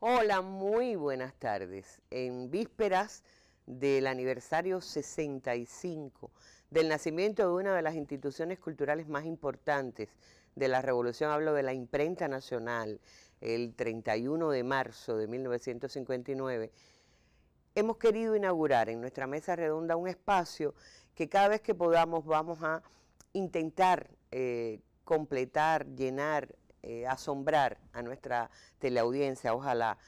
Hola, muy buenas tardes. En vísperas del aniversario 65 del nacimiento de una de las instituciones culturales más importantes de la Revolución, hablo de la Imprenta Nacional, el 31 de marzo de 1959, hemos querido inaugurar en nuestra mesa redonda un espacio que cada vez que podamos vamos a intentar completar, llenar, asombrar a nuestra teleaudiencia, ojalá,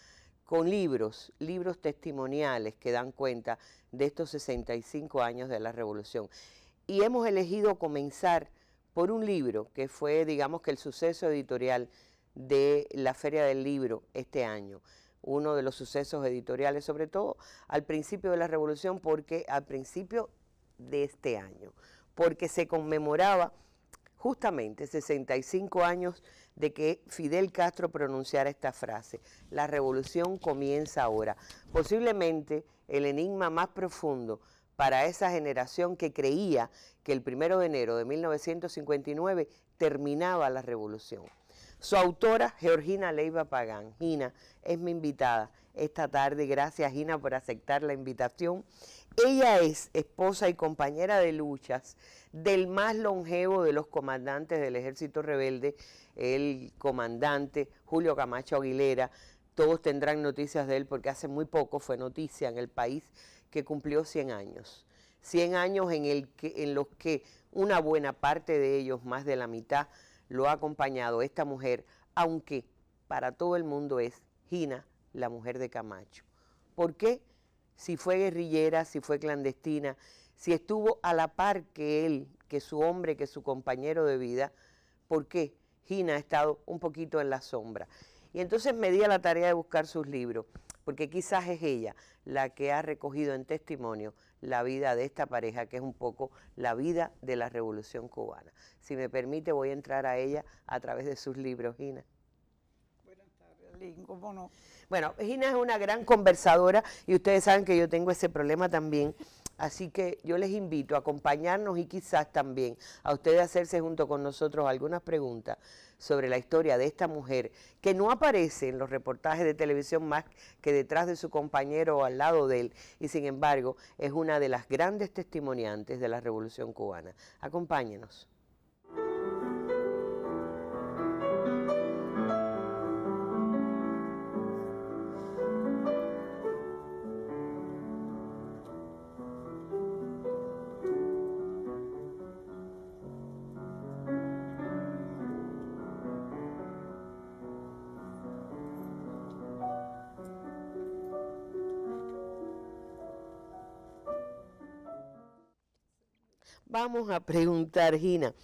con libros testimoniales que dan cuenta de estos 65 años de la Revolución. Y hemos elegido comenzar por un libro que fue, digamos que el suceso editorial de la Feria del Libro este año, uno de los sucesos editoriales, sobre todo al principio de la Revolución, porque al principio de este año, porque se conmemoraba justamente 65 años de que Fidel Castro pronunciara esta frase: la revolución comienza ahora. Posiblemente el enigma más profundo para esa generación que creía que el 1 de enero de 1959 terminaba la revolución. Su autora, Georgina Leiva Pagán. Gina es mi invitada esta tarde. Gracias, Gina, por aceptar la invitación. Ella es esposa y compañera de luchas del más longevo de los comandantes del Ejército Rebelde, el comandante Julio Camacho Aguilera. Todos tendrán noticias de él porque hace muy poco fue noticia en el país que cumplió 100 años. 100 años en los que una buena parte de ellos, más de la mitad, lo ha acompañado esta mujer, aunque para todo el mundo es Gina, la mujer de Camacho. ¿Por qué? Si fue guerrillera, si fue clandestina, si estuvo a la par que él, que su hombre, que su compañero de vida, ¿por qué? Gina ha estado un poquito en la sombra. Y entonces me di a la tarea de buscar sus libros, porque quizás es ella la que ha recogido en testimonio la vida de esta pareja, que es un poco la vida de la Revolución Cubana. Si me permite, voy a entrar a ella a través de sus libros, Gina. Buenas tardes, Lynn, ¿cómo no? Bueno, Gina es una gran conversadora y ustedes saben que yo tengo ese problema también, así que yo les invito a acompañarnos y quizás también a ustedes hacerse junto con nosotros algunas preguntas sobre la historia de esta mujer que no aparece en los reportajes de televisión más que detrás de su compañero o al lado de él, y sin embargo es una de las grandes testimoniantes de la Revolución Cubana. Acompáñenos. Vamos a preguntar, Gina,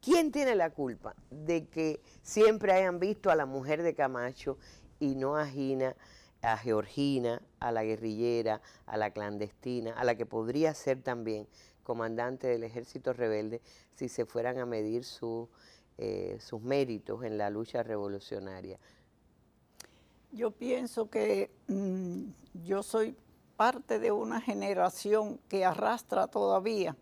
¿quién tiene la culpa de que siempre hayan visto a la mujer de Camacho y no a Gina, a Georgina, a la guerrillera, a la clandestina, a la que podría ser también comandante del Ejército Rebelde si se fueran a medir sus méritos en la lucha revolucionaria? Yo pienso que yo soy parte de una generación que arrastra todavía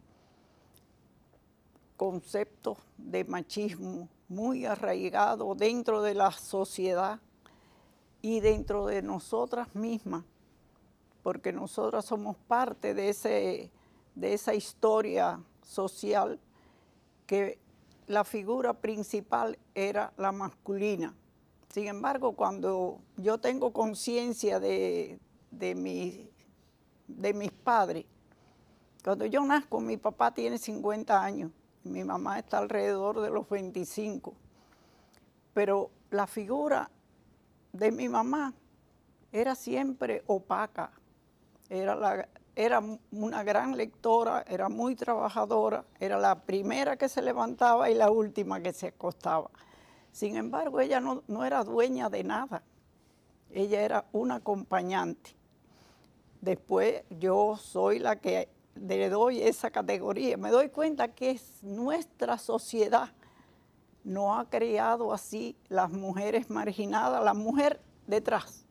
conceptos de machismo muy arraigados dentro de la sociedad y dentro de nosotras mismas, porque nosotras somos parte de esa historia social que la figura principal era la masculina. Sin embargo, cuando yo tengo conciencia de mis padres, cuando yo nazco, mi papá tiene 50 años, mi mamá está alrededor de los 25, pero la figura de mi mamá era siempre opaca, era una gran lectora, era muy trabajadora, era la primera que se levantaba y la última que se acostaba. Sin embargo, ella no era dueña de nada, ella era una acompañante. Después yo soy la que le doy esa categoría. Me doy cuenta que nuestra sociedad no ha creado así las mujeres marginadas, la mujer detrás.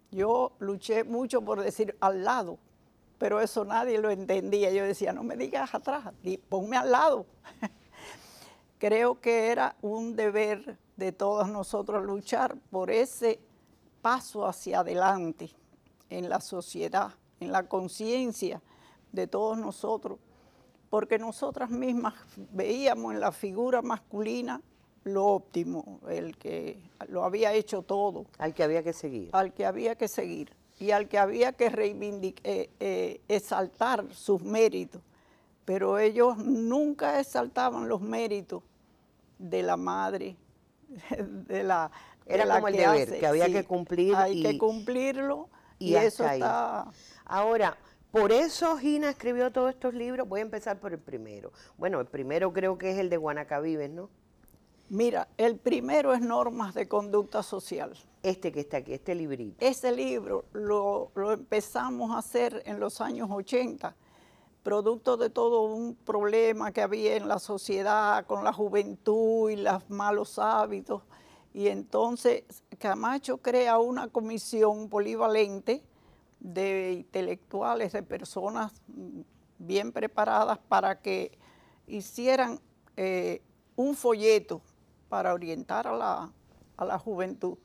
Yo luché mucho por decir al lado, pero eso nadie lo entendía. Yo decía, no me digas atrás, ponme al lado. Creo que era un deber de todos nosotros luchar por ese paso hacia adelante en la sociedad, en la conciencia de todos nosotros, porque nosotras mismas veíamos en la figura masculina lo óptimo, el que lo había hecho todo. Al que había que seguir. Al que había que seguir y al que había que exaltar sus méritos, pero ellos nunca exaltaban los méritos de la madre, de la Era como el deber, que había que cumplir. Hay que cumplirlo y eso está... Ahora, por eso Gina escribió todos estos libros. Voy a empezar por el primero. Bueno, el primero creo que es el de Guanacavives, ¿no? Mira, el primero es Normas de Conducta Social. Este que está aquí, este librito. Ese libro lo empezamos a hacer en los años 80, producto de todo un problema que había en la sociedad con la juventud y los malos hábitos. Y entonces Camacho crea una comisión polivalente de intelectuales, de personas bien preparadas para que hicieran un folleto para orientar a la juventud.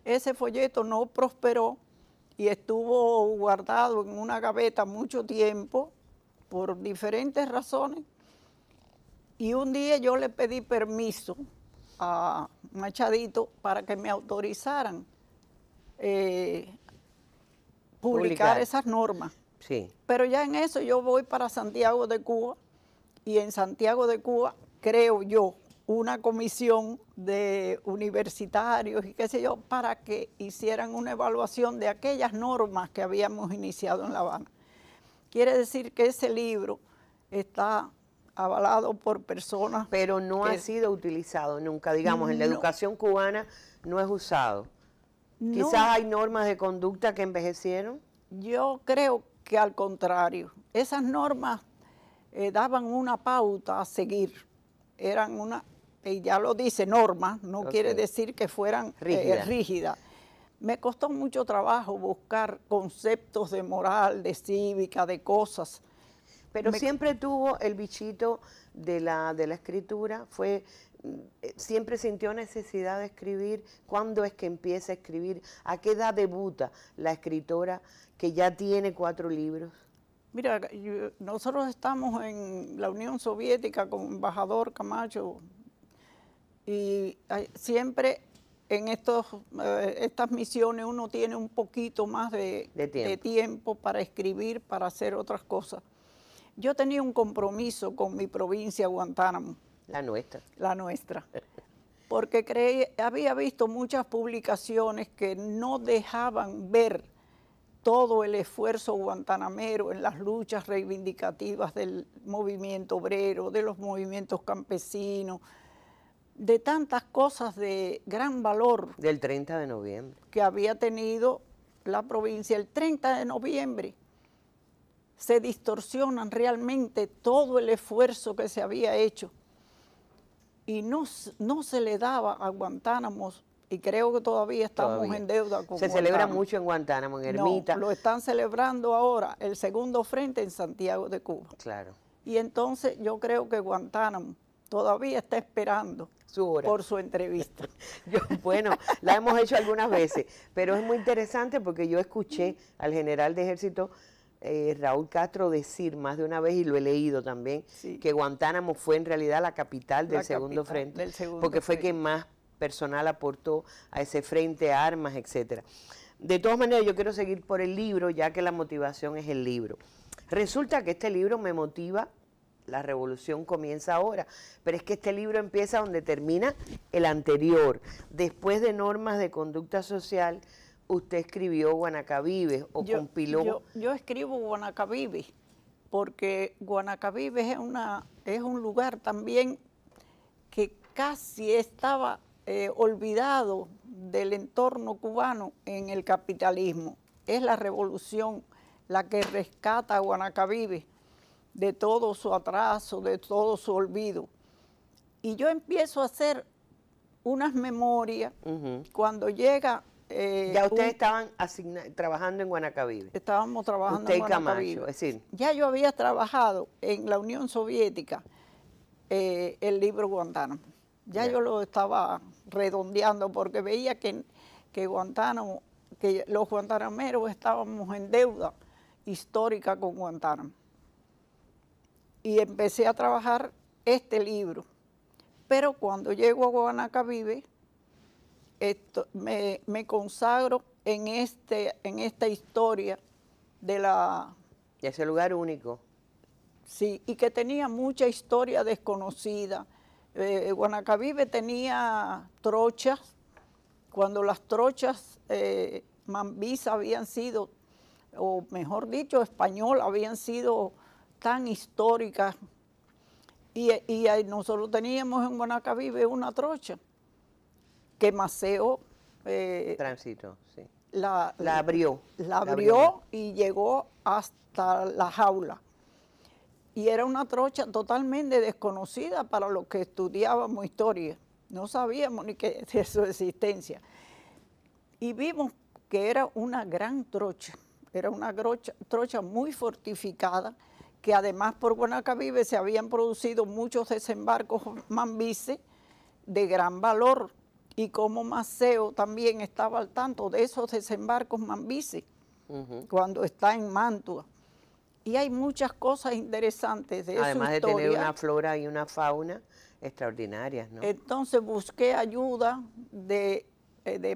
Ese folleto no prosperó y estuvo guardado en una gaveta mucho tiempo por diferentes razones. Y un día yo le pedí permiso a Machadito para que me autorizaran publicar esas normas. Sí. Pero ya en eso yo voy para Santiago de Cuba y en Santiago de Cuba creo yo una comisión de universitarios y qué sé yo, para que hicieran una evaluación de aquellas normas que habíamos iniciado en La Habana. Quiere decir que ese libro está avalado por personas... Pero no ha sido utilizado nunca, digamos, en la educación cubana no es usado. No. Quizás hay normas de conducta que envejecieron. Yo creo que al contrario, esas normas daban una pauta a seguir, eran una... Y ya lo dice normas, no quiere decir que fueran rígidas. Me costó mucho trabajo buscar conceptos de moral, de cívica, de cosas. Pero siempre tuvo el bichito de la escritura, siempre sintió necesidad de escribir. ¿Cuándo es que empieza a escribir? ¿A qué edad debuta la escritora que ya tiene 4 libros? Mira, nosotros estamos en la Unión Soviética con el embajador Camacho, y siempre en estas misiones uno tiene un poquito más de tiempo para escribir, para hacer otras cosas. Yo tenía un compromiso con mi provincia, Guantánamo. La nuestra. La nuestra. Porque había visto muchas publicaciones que no dejaban ver todo el esfuerzo guantanamero en las luchas reivindicativas del movimiento obrero, de los movimientos campesinos, de tantas cosas de gran valor. Del 30 de noviembre. Que había tenido la provincia. El 30 de noviembre se distorsionan realmente todo el esfuerzo que se había hecho. Y no se le daba a Guantánamo, y creo que todavía estamos en deuda con Guantánamo. Se celebra mucho en Guantánamo, en Ermita. No, lo están celebrando ahora, el segundo frente en Santiago de Cuba. Claro. Y entonces yo creo que Guantánamo todavía está esperando por su entrevista. Bueno, la hemos hecho algunas veces, pero es muy interesante porque yo escuché al general de ejército Raúl Castro decir más de una vez, y lo he leído también, que Guantánamo fue en realidad la capital del segundo frente, porque fue quien más personal aportó a ese frente, armas, etcétera. De todas maneras, yo quiero seguir por el libro, ya que la motivación es el libro. Resulta que este libro me motiva. La revolución comienza ahora, pero es que este libro empieza donde termina el anterior. Después de Normas de Conducta Social, usted escribió Guanacavives o compiló. Yo escribo Guanacavives porque Guanacavives es un lugar también que casi estaba olvidado del entorno cubano en el capitalismo. Es la revolución la que rescata a Guanacavives de todo su atraso, de todo su olvido. Y yo empiezo a hacer unas memorias cuando llega... ya ustedes estaban trabajando en Guanacavives. Estábamos trabajando usted en Guanacavives. Camacho, es decir. Ya yo había trabajado en la Unión Soviética el libro Guantánamo. Ya yo lo estaba redondeando porque veía que Guantánamo que los guantanameros estábamos en deuda histórica con Guantánamo. Y empecé a trabajar este libro. Pero cuando llego a Guanacavive, me consagro en esta historia de ese lugar único. Sí, y que tenía mucha historia desconocida. Guanacavive tenía trochas, cuando las trochas mambisa habían sido, o mejor dicho, español, habían sido tan históricas. Y nosotros teníamos en Guanacavive una trocha que Maceo Tránsito, sí. la abrió. La abrió y llegó hasta la jaula. Y era una trocha totalmente desconocida para los que estudiábamos historia. No sabíamos ni qué de su existencia. Y vimos que era una gran trocha. Era una trocha muy fortificada, que además por Guanacavive se habían producido muchos desembarcos mambises de gran valor. Y como Maceo también estaba al tanto de esos desembarcos mambises, cuando está en Mantua. Y hay muchas cosas interesantes de además su de historia. tener una flora y una fauna extraordinarias, ¿no? Entonces busqué ayuda de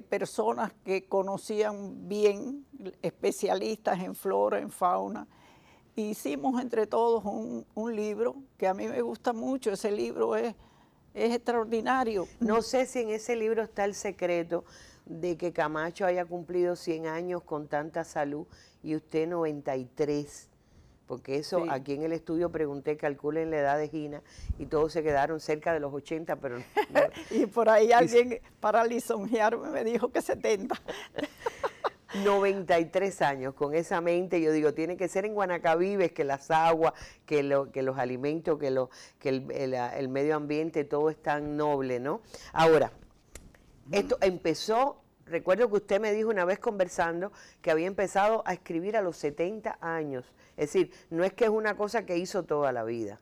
personas que conocían bien, especialistas en flora, en fauna. Hicimos entre todos un libro que a mí me gusta mucho. Ese libro es extraordinario. No sé si en ese libro está el secreto de que Camacho haya cumplido 100 años con tanta salud y usted 93. Porque eso, sí, aquí en el estudio pregunté, calculen la edad de Gina, y todos se quedaron cerca de los 80, pero... No, y por ahí alguien, para lisonjearme, me dijo que 70. 93 años, con esa mente, yo digo, tiene que ser en Guanacavives, que las aguas, que los alimentos, que el medio ambiente, todo es tan noble, ¿no? Ahora, esto empezó... Recuerdo que usted me dijo una vez conversando que había empezado a escribir a los 70 años. Es decir, no es que es una cosa que hizo toda la vida.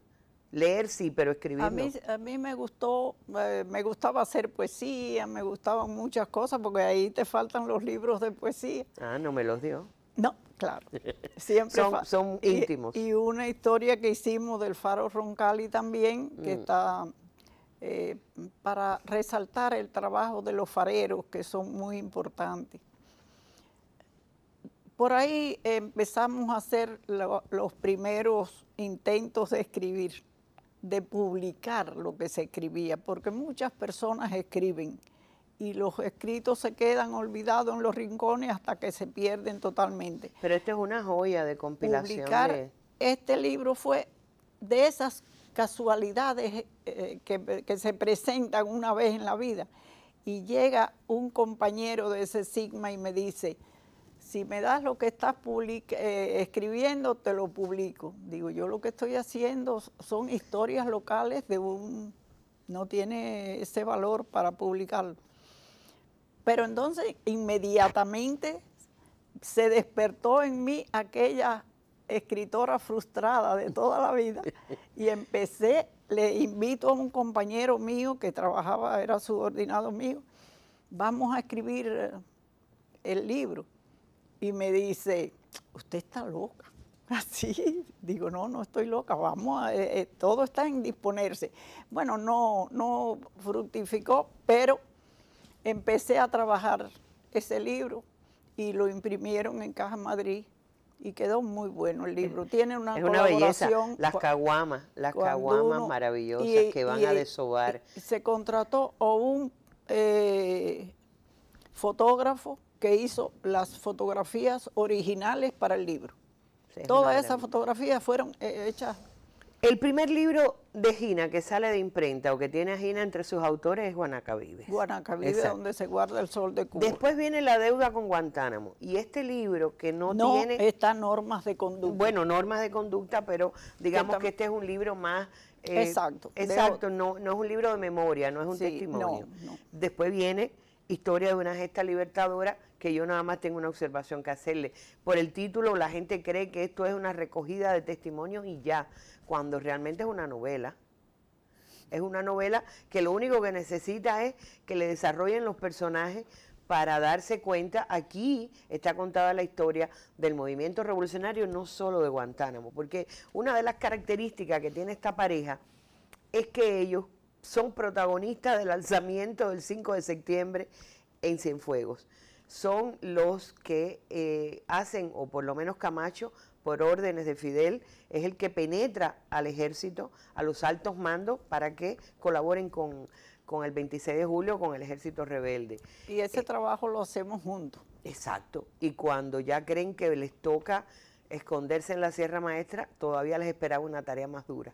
Leer sí, pero escribir no. A mí me gustaba hacer poesía, me gustaban muchas cosas, porque ahí te faltan los libros de poesía. Ah, no me los dio. No, claro. Siempre son íntimos. Y una historia que hicimos del Faro Roncalli también, que está... para resaltar el trabajo de los fareros, que son muy importantes. Por ahí empezamos a hacer los primeros intentos de escribir, de publicar lo que se escribía, porque muchas personas escriben y los escritos se quedan olvidados en los rincones hasta que se pierden totalmente. Pero esto es una joya de compilación. Publicar este libro fue de esas casualidades que se presentan una vez en la vida, y llega un compañero de ese Sigma y me dice, si me das lo que estás escribiendo, te lo publico. Digo, yo lo que estoy haciendo son historias locales no tiene ese valor para publicarlo. Pero entonces inmediatamente se despertó en mí aquella escritora frustrada de toda la vida, y le invito a un compañero mío que trabajaba, era subordinado mío, vamos a escribir el libro. Y me dice, usted está loca. Así, digo, no estoy loca, vamos, todo está en disponerse. Bueno, no fructificó, pero empecé a trabajar ese libro y lo imprimieron en Caja Madrid. Y quedó muy bueno el libro. Tiene una colaboración. Las caguamas maravillosas que van a desovar. Se contrató a un fotógrafo que hizo las fotografías originales para el libro. Sí, todas esas fotografías fueron hechas. El primer libro de Gina que sale de imprenta o que tiene a Gina entre sus autores es Guanacavives. Guanacavives, donde se guarda el sol de Cuba. Después viene La deuda con Guantánamo. Y este libro que no tiene... está Normas de conducta. Bueno, Normas de conducta, pero digamos que este es un libro más... exacto. Exacto, no es un libro de memoria, no es un testimonio. No. Después viene Historia de una gesta libertadora, que yo nada más tengo una observación que hacerle. Por el título la gente cree que esto es una recogida de testimonios y ya, cuando realmente es una novela. Es una novela que lo único que necesita es que le desarrollen los personajes para darse cuenta, aquí está contada la historia del movimiento revolucionario, no solo de Guantánamo, porque una de las características que tiene esta pareja es que ellos son protagonistas del alzamiento del 5 de septiembre en Cienfuegos. Son los que hacen, o por lo menos Camacho, por órdenes de Fidel, es el que penetra al ejército, a los altos mandos, para que colaboren con el 26 de julio, con el ejército rebelde. Y ese trabajo lo hacemos juntos. Exacto. Y cuando ya creen que les toca esconderse en la Sierra Maestra, todavía les esperaba una tarea más dura.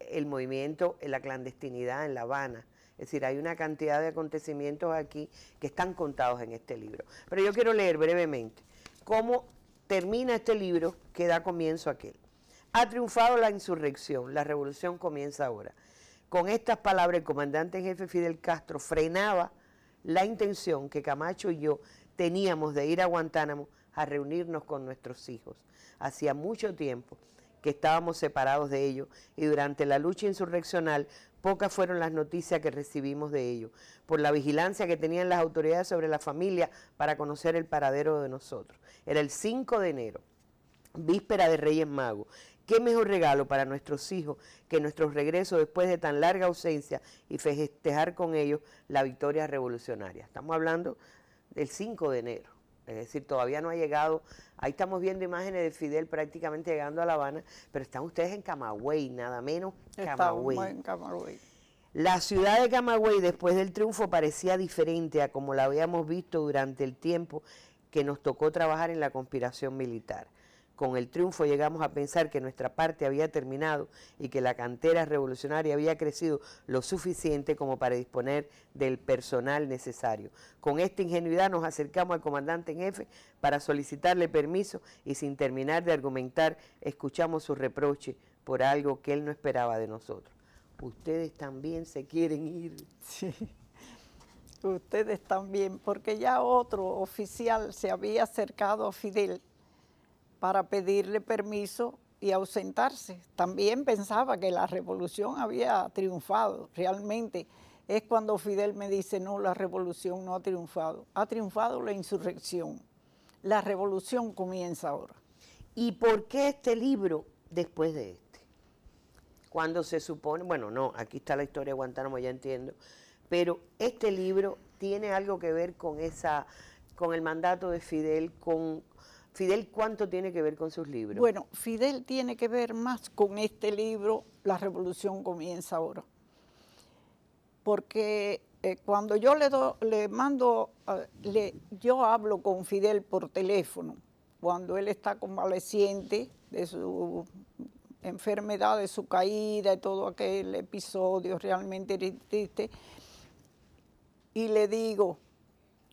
El movimiento en la clandestinidad en La Habana. Es decir, hay una cantidad de acontecimientos aquí que están contados en este libro. Pero yo quiero leer brevemente cómo termina este libro que da comienzo a aquel. Ha triunfado la insurrección, la revolución comienza ahora. Con estas palabras, el comandante en jefe Fidel Castro frenaba la intención que Camacho y yo teníamos de ir a Guantánamo a reunirnos con nuestros hijos. Hacía mucho tiempo que estábamos separados de ellos y durante la lucha insurreccional pocas fueron las noticias que recibimos de ellos, por la vigilancia que tenían las autoridades sobre la familia para conocer el paradero de nosotros. Era el 5 de enero, víspera de Reyes Magos. ¿Qué mejor regalo para nuestros hijos que nuestro regreso después de tan larga ausencia y festejar con ellos la victoria revolucionaria? Estamos hablando del 5 de enero, es decir, todavía no ha llegado. Ahí estamos viendo imágenes de Fidel prácticamente llegando a La Habana, pero están ustedes en Camagüey, nada menos Camagüey. Estamos en Camagüey. La ciudad de Camagüey después del triunfo parecía diferente a como la habíamos visto durante el tiempo que nos tocó trabajar en la conspiración militar. Con el triunfo llegamos a pensar que nuestra parte había terminado y que la cantera revolucionaria había crecido lo suficiente como para disponer del personal necesario. Con esta ingenuidad nos acercamos al comandante en jefe para solicitarle permiso y sin terminar de argumentar escuchamos su reproche por algo que él no esperaba de nosotros. Ustedes también se quieren ir. Sí, ustedes también, porque ya otro oficial se había acercado a Fidel para pedirle permiso y ausentarse. También pensaba que la revolución había triunfado. Realmente es cuando Fidel me dice, no, la revolución no ha triunfado la insurrección. La revolución comienza ahora. ¿Y por qué este libro después de este? Cuando se supone, bueno, no, aquí está la historia de Guantánamo, ya entiendo, pero este libro tiene algo que ver con el mandato de Fidel, Fidel, ¿cuánto tiene que ver con sus libros? Bueno, Fidel tiene que ver más con este libro, La revolución comienza ahora. Porque cuando yo yo hablo con Fidel por teléfono, cuando él está convaleciente de su enfermedad, de su caída, de todo aquel episodio realmente triste, y le digo,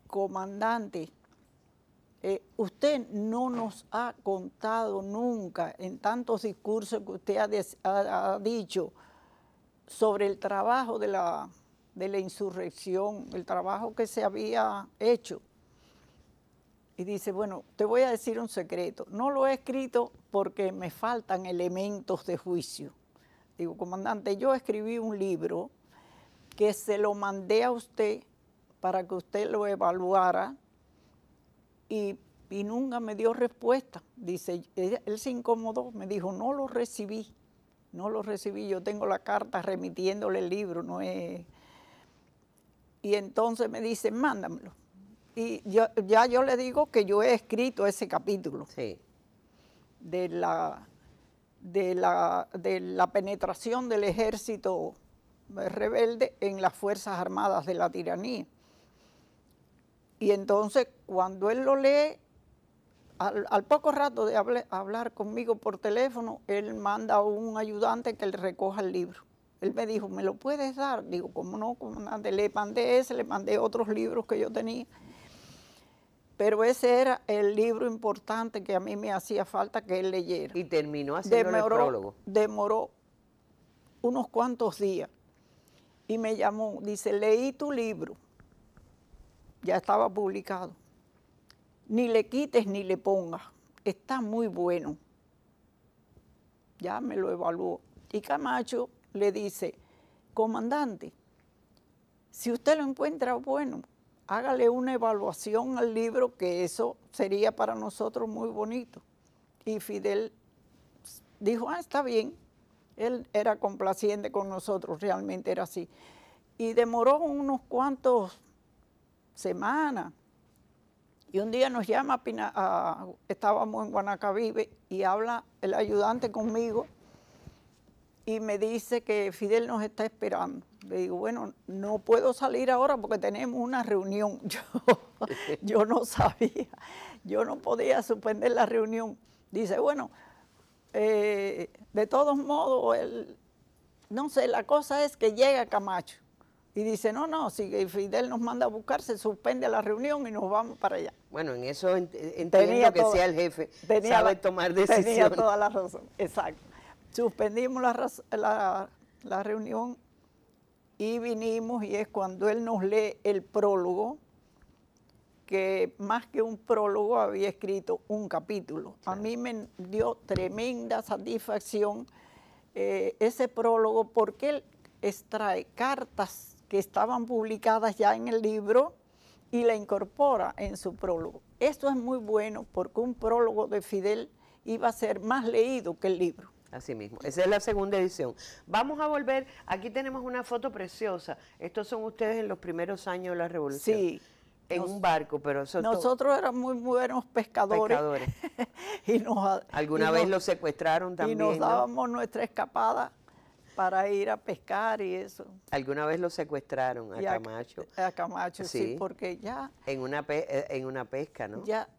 comandante, usted no nos ha contado nunca en tantos discursos que usted ha dicho sobre el trabajo de la insurrección, el trabajo que se había hecho. Y dice, bueno, te voy a decir un secreto, no lo he escrito porque me faltan elementos de juicio. Digo, comandante, yo escribí un libro que se lo mandé a usted para que usted lo evaluara, y nunca me dio respuesta. Dice, él se incomodó, me dijo, no lo recibí, yo tengo la carta remitiéndole el libro, no es... Y entonces me dice, mándamelo. Y yo le digo que yo he escrito ese capítulo, sí, de la penetración del ejército rebelde en las Fuerzas Armadas de la tiranía. Y entonces, cuando él lo lee, al poco rato de hablar conmigo por teléfono, él manda a un ayudante que le recoja el libro. Él me dijo, ¿me lo puedes dar? Digo, ¿cómo no, comandante? Le mandé ese, le mandé otros libros que yo tenía. Pero ese era el libro importante que a mí me hacía falta que él leyera. Y terminó haciendo el prólogo. Demoró unos cuantos días. Y me llamó, dice, leí tu libro. Ya estaba publicado. Ni le quites ni le pongas. Está muy bueno. Ya me lo evaluó. Y Camacho le dice, comandante, si usted lo encuentra bueno, hágale una evaluación al libro, que eso sería para nosotros muy bonito. Y Fidel dijo, está bien. Él era complaciente con nosotros, realmente era así. Y demoró unos cuantos semanas. Y un día nos llama, estábamos en Guanacavive, y habla el ayudante conmigo y me dice que Fidel nos está esperando. Le digo, bueno, no puedo salir ahora porque tenemos una reunión. Yo no sabía, yo no podía suspender la reunión. Dice, bueno, de todos modos, no sé, la cosa es que llega Camacho. Y dice, no, si Fidel nos manda a buscar, se suspende la reunión y nos vamos para allá. Bueno, en eso entiendo que sea el jefe, sabe tomar decisiones. Tenía toda la razón, exacto. Suspendimos la reunión y vinimos, y es cuando él nos lee el prólogo, que más que un prólogo había escrito un capítulo. Claro. A mí me dio tremenda satisfacción ese prólogo, porque él extrae cartas que estaban publicadas ya en el libro y la incorpora en su prólogo. Esto es muy bueno porque un prólogo de Fidel iba a ser más leído que el libro. Así mismo, esa es la segunda edición. Vamos a volver, aquí tenemos una foto preciosa. Estos son ustedes en los primeros años de la Revolución. Sí. En un barco, pero eso nosotros éramos muy buenos pescadores. Y ¿Alguna vez los secuestraron también? Y nos dábamos nuestra escapada para ir a pescar y eso. ¿Alguna vez lo secuestraron a Camacho? A Camacho, sí, porque ya... En una pesca, ¿no? Ya,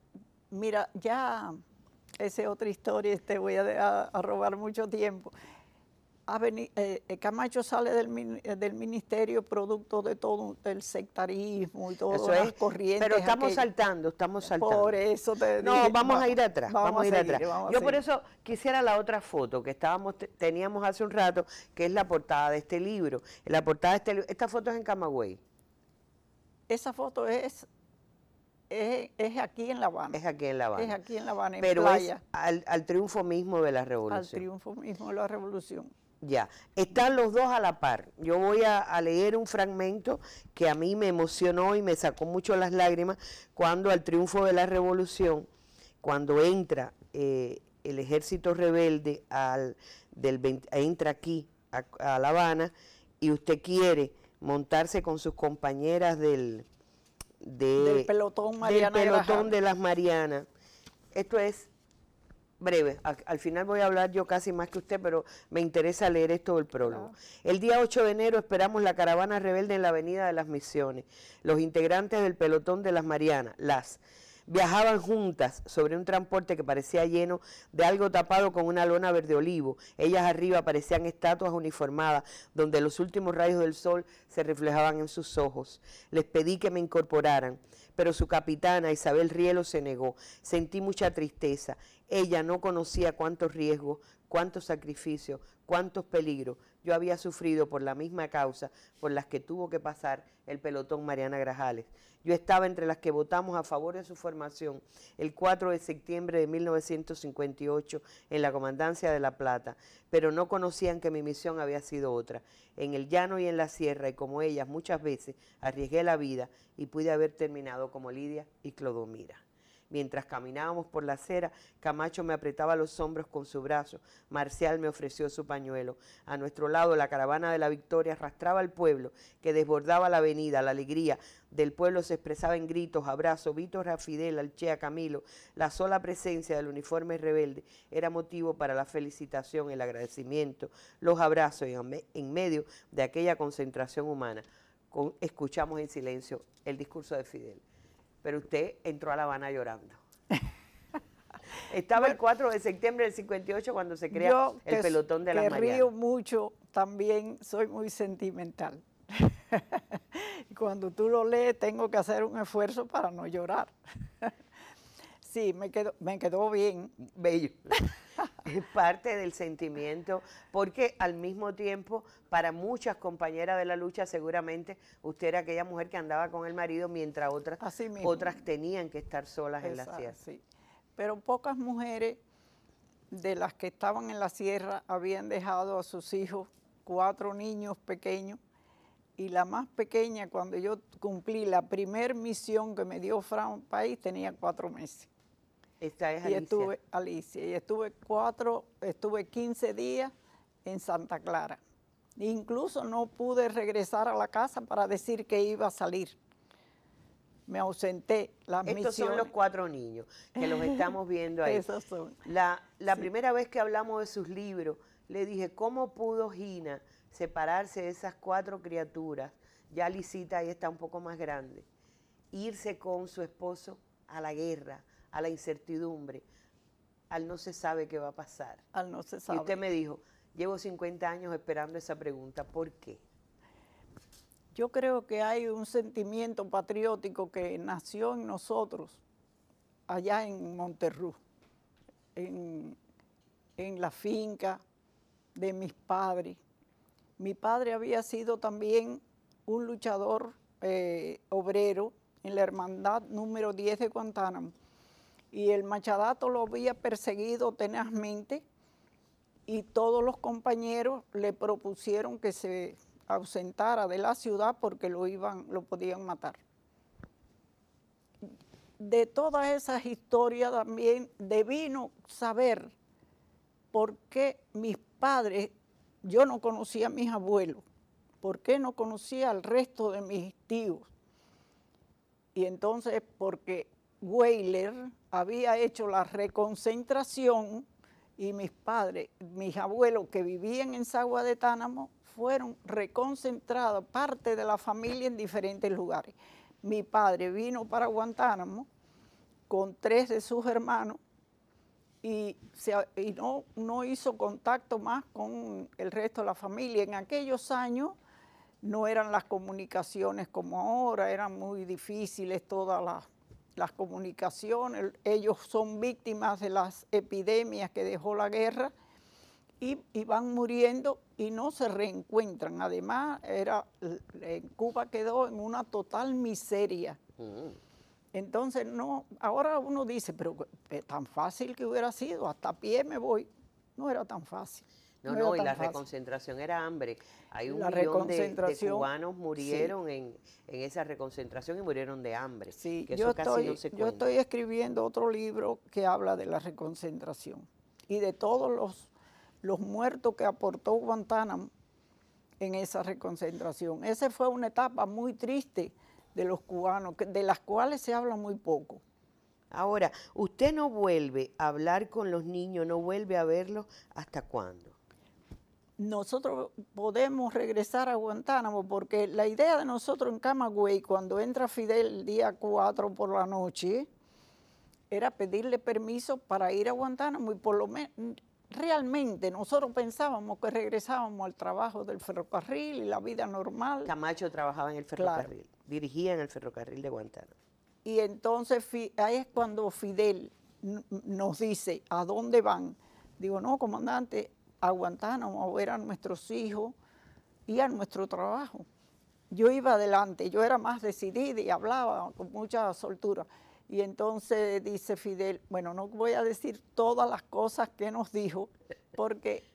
mira, esa es otra historia, te voy a robar mucho tiempo. Camacho sale del ministerio producto de todo el sectarismo y todas las corrientes. Pero estamos saltando. Por eso te digo. No, vamos a ir atrás, vamos a ir atrás. Yo por eso quisiera la otra foto que teníamos hace un rato, que es la portada de este libro. La portada de este libro, esta foto es en Camagüey. Esa foto es aquí en La Habana. Es aquí en La Habana. Es aquí en La Habana, en pero playa. Es al triunfo mismo de la Revolución. Al triunfo mismo de la Revolución. Ya, están los dos a la par. Yo voy a leer un fragmento que a mí me emocionó y me sacó mucho las lágrimas cuando al triunfo de la Revolución, cuando entra el ejército rebelde, entra aquí a La Habana, y usted quiere montarse con sus compañeras del pelotón de las Marianas. Esto es breve, al final voy a hablar yo casi más que usted, pero me interesa leer esto del prólogo. El día 8 de enero esperamos la caravana rebelde en la Avenida de las Misiones. Los integrantes del pelotón de las Marianas, viajaban juntas sobre un transporte que parecía lleno de algo tapado con una lona verde olivo. Ellas arriba parecían estatuas uniformadas, donde los últimos rayos del sol se reflejaban en sus ojos. Les pedí que me incorporaran, pero su capitana, Isabel Rielo, se negó. Sentí mucha tristeza. Ella no conocía cuántos riesgos, cuántos sacrificios, cuántos peligros yo había sufrido por la misma causa por las que tuvo que pasar el pelotón Mariana Grajales. Yo estaba entre las que votamos a favor de su formación el 4 de septiembre de 1958 en la Comandancia de La Plata, pero no conocían que mi misión había sido otra. En el llano y en la sierra, y como ellas muchas veces, arriesgué la vida y pude haber terminado como Lidia y Clodomira. Mientras caminábamos por la acera, Camacho me apretaba los hombros con su brazo. Marcial me ofreció su pañuelo. A nuestro lado, la caravana de la Victoria arrastraba al pueblo, que desbordaba la avenida. La alegría del pueblo se expresaba en gritos, abrazos, Vítor a Fidel, al Che, a Camilo. La sola presencia del uniforme rebelde era motivo para la felicitación, el agradecimiento, los abrazos, y en medio de aquella concentración humana. Escuchamos en silencio el discurso de Fidel. Pero usted entró a La Habana llorando. Estaba el 4 de septiembre del 58 cuando se crea el pelotón de las Marianas. Yo río mucho, también soy muy sentimental. Y cuando tú lo lees tengo que hacer un esfuerzo para no llorar. Sí, me quedó bien. Bello. Es parte del sentimiento, porque al mismo tiempo, para muchas compañeras de la lucha, seguramente usted era aquella mujer que andaba con el marido, mientras otras tenían que estar solas en la sierra. Sí. Pero pocas mujeres de las que estaban en la sierra habían dejado a sus hijos, 4 niños pequeños, y la más pequeña, cuando yo cumplí la primer misión que me dio Fran País, tenía 4 meses. Esta es Y Alicia. y estuve 15 días en Santa Clara. Incluso no pude regresar a la casa para decir que iba a salir. Me ausenté. Estos son los 4 niños que los estamos viendo ahí. Esos son. La primera vez que hablamos de sus libros, le dije, ¿cómo pudo Gina separarse de esas 4 criaturas? Ya Lisita ahí está un poco más grande. Irse con su esposo a la guerra, a la incertidumbre, al no se sabe qué va a pasar. Al no se sabe. Y usted me dijo, llevo 50 años esperando esa pregunta, ¿por qué? Yo creo que hay un sentimiento patriótico que nació en nosotros, allá en Monterrú, en la finca de mis padres. Mi padre había sido también un luchador obrero en la hermandad número 10 de Guantánamo, y el machadato lo había perseguido tenazmente, y todos los compañeros le propusieron que se ausentara de la ciudad porque lo podían matar. De todas esas historias también devino saber por qué mis padres, yo no conocía a mis abuelos, por qué no conocía al resto de mis tíos. Y entonces porque Weyler había hecho la reconcentración y mis padres, mis abuelos que vivían en Sagua de Tánamo, fueron reconcentrados, parte de la familia en diferentes lugares. Mi padre vino para Guantánamo con 3 de sus hermanos y no hizo contacto más con el resto de la familia. En aquellos años no eran las comunicaciones como ahora, eran muy difíciles todas las comunicaciones. Ellos son víctimas de las epidemias que dejó la guerra y van muriendo y no se reencuentran. Además, Cuba quedó en una total miseria. Entonces, ahora uno dice, pero tan fácil que hubiera sido, hasta a pie me voy. No era tan fácil. No, y la reconcentración era hambre. Hay 1 millón de cubanos murieron en esa reconcentración y murieron de hambre. Sí, que eso casi no se cuenta. Yo estoy escribiendo otro libro que habla de la reconcentración y de todos los muertos que aportó Guantánamo en esa reconcentración. Esa fue una etapa muy triste de los cubanos, de las cuales se habla muy poco. Ahora, ¿usted no vuelve a hablar con los niños, no vuelve a verlos hasta cuándo? Nosotros podemos regresar a Guantánamo porque la idea de nosotros en Camagüey, cuando entra Fidel el día 4 por la noche, era pedirle permiso para ir a Guantánamo y por lo menos, realmente nosotros pensábamos que regresábamos al trabajo del ferrocarril y la vida normal. Camacho trabajaba en el ferrocarril, claro. Dirigía en el ferrocarril de Guantánamo. Y entonces ahí es cuando Fidel nos dice, ¿a dónde van? Digo, no, comandante, a Guantánamo a ver a nuestros hijos y a nuestro trabajo. Yo iba adelante, yo era más decidida y hablaba con mucha soltura. Y entonces dice Fidel, bueno, no voy a decir todas las cosas que nos dijo, porque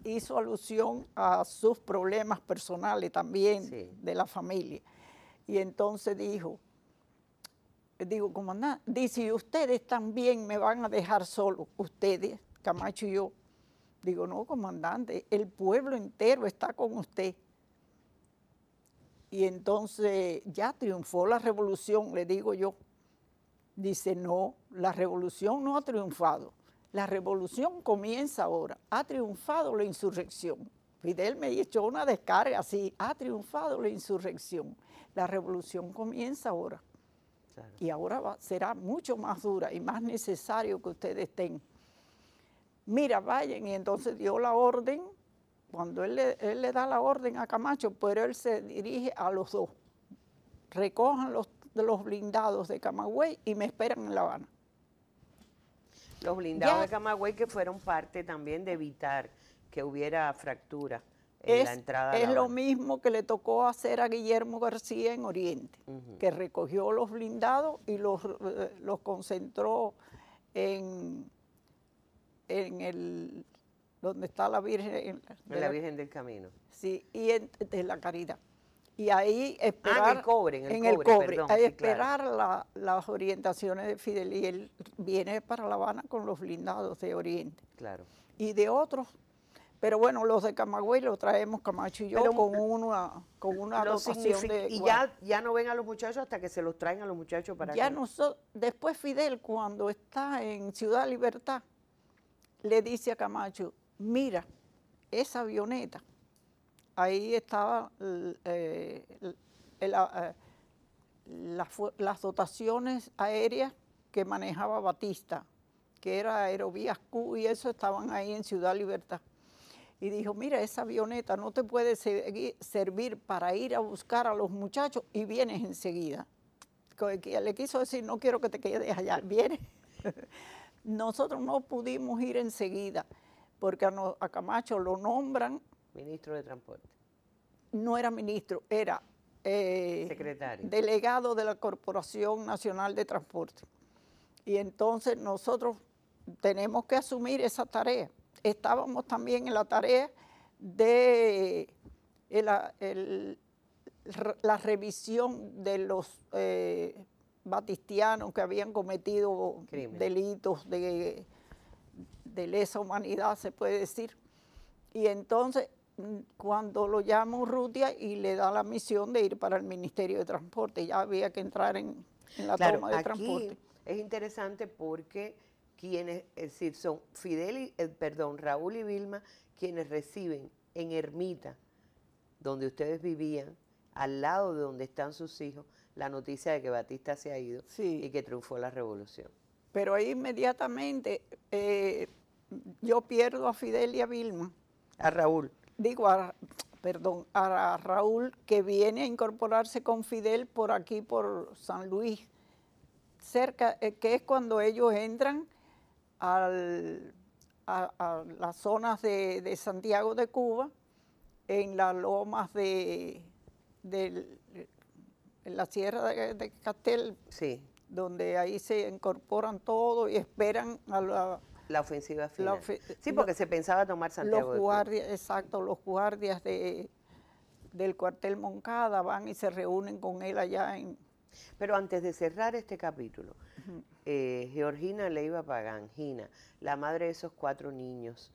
hizo alusión a sus problemas personales también, sí, de la familia. Y entonces digo, comandante, dice, ¿y ustedes también me van a dejar solo? Ustedes, Camacho y yo. Digo, no, comandante, el pueblo entero está con usted. Y entonces ya triunfó la revolución, le digo yo. Dice, no, la revolución no ha triunfado. La revolución comienza ahora. Ha triunfado la insurrección. Fidel me echó una descarga así, ha triunfado la insurrección. La revolución comienza ahora. Claro. Y ahora será mucho más dura y más necesario que ustedes estén. Mira, vayan, y entonces dio la orden, cuando él le da la orden a Camacho, pero él se dirige a los 2. Recojan los blindados de Camagüey y me esperan en La Habana. Los blindados de Camagüey que fueron parte también de evitar que hubiera fractura en la entrada a La Habana. Es lo mismo que le tocó hacer a Guillermo García en Oriente, que recogió los blindados y los concentró en donde está la Virgen. La Virgen del Camino. Sí, y de la Caridad. Y ahí esperar... en el cobre, perdón, ahí sí, esperar las orientaciones de Fidel, y él viene para La Habana con los blindados de Oriente. Claro. Y de otros, pero bueno, los de Camagüey los traemos Camacho y yo Pero, con una dotación de... Y ya no ven a los muchachos hasta que se los traen a los muchachos para ya acá. Después Fidel, cuando está en Ciudad Libertad, le dice a Camacho, mira, esa avioneta, ahí estaban las dotaciones aéreas que manejaba Batista, que era Aerovías Q, y eso estaban ahí en Ciudad Libertad. Y dijo, mira, esa avioneta no te puede servir para ir a buscar a los muchachos y vienes enseguida. Le quiso decir, no quiero que te quedes allá, viene. Nosotros no pudimos ir enseguida, porque a Camacho lo nombran. Ministro de Transporte. No era ministro, era secretario. Delegado de la Corporación Nacional de Transporte. Y entonces nosotros tenemos que asumir esa tarea. Estábamos también en la tarea de la revisión de los batistianos que habían cometido delitos de lesa humanidad, se puede decir. Y entonces, cuando lo llama Urrutia y le da la misión de ir para el Ministerio de Transporte, ya había que entrar en la toma de transporte. Es interesante porque quienes, es decir, son Raúl y Vilma, quienes reciben en Ermita, donde ustedes vivían, al lado de donde están sus hijos, la noticia de que Batista se ha ido y que triunfó la revolución. Pero ahí inmediatamente yo pierdo a Fidel y a Vilma. A Raúl. Digo, a Raúl, que viene a incorporarse con Fidel por aquí, por San Luis, cerca, que es cuando ellos entran a las zonas de Santiago de Cuba, en las lomas en la Sierra de Castel, donde ahí se incorporan todos y esperan a la ofensiva final. Sí, porque se pensaba tomar Santiago de Cuba. Exacto, los guardias del cuartel Moncada van y se reúnen con él allá en... Pero antes de cerrar este capítulo, Georgina Leiva Pagán, Gina, la madre de esos 4 niños,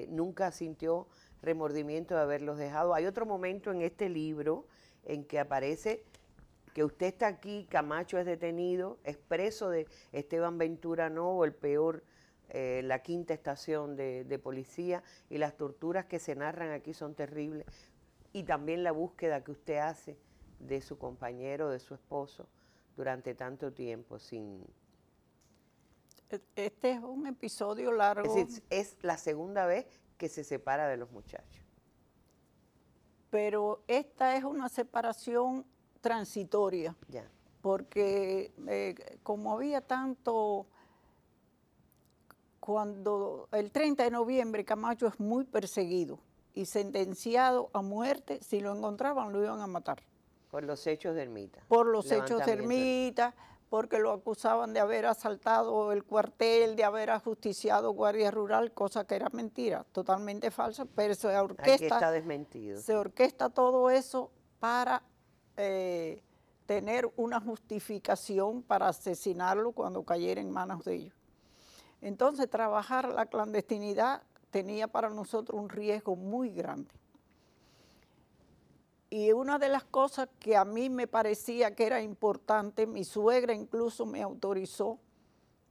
nunca sintió remordimiento de haberlos dejado. Hay otro momento en este libro en que aparece que usted está aquí, Camacho es detenido, es preso de Esteban Ventura Novo, el peor, la 5ª estación de policía, y las torturas que se narran aquí son terribles, y también la búsqueda que usted hace de su compañero, de su esposo, durante tanto tiempo sin... Este es un episodio largo. Es decir, es la segunda vez que se separa de los muchachos. Pero esta es una separación transitoria. Ya. Porque como había tanto... Cuando el 30 de noviembre Camacho es muy perseguido y sentenciado a muerte, si lo encontraban lo iban a matar. Por los hechos de Ermita. Por los hechos de Ermita, porque lo acusaban de haber asaltado el cuartel, de haber ajusticiado Guardia Rural, cosa que era mentira, totalmente falsa, pero se orquesta. Aquí está desmentido. Se orquesta todo eso para tener una justificación para asesinarlo cuando cayera en manos de ellos. Entonces, trabajar la clandestinidad tenía para nosotros un riesgo muy grande. Y una de las cosas que a mí me parecía que era importante, mi suegra incluso me autorizó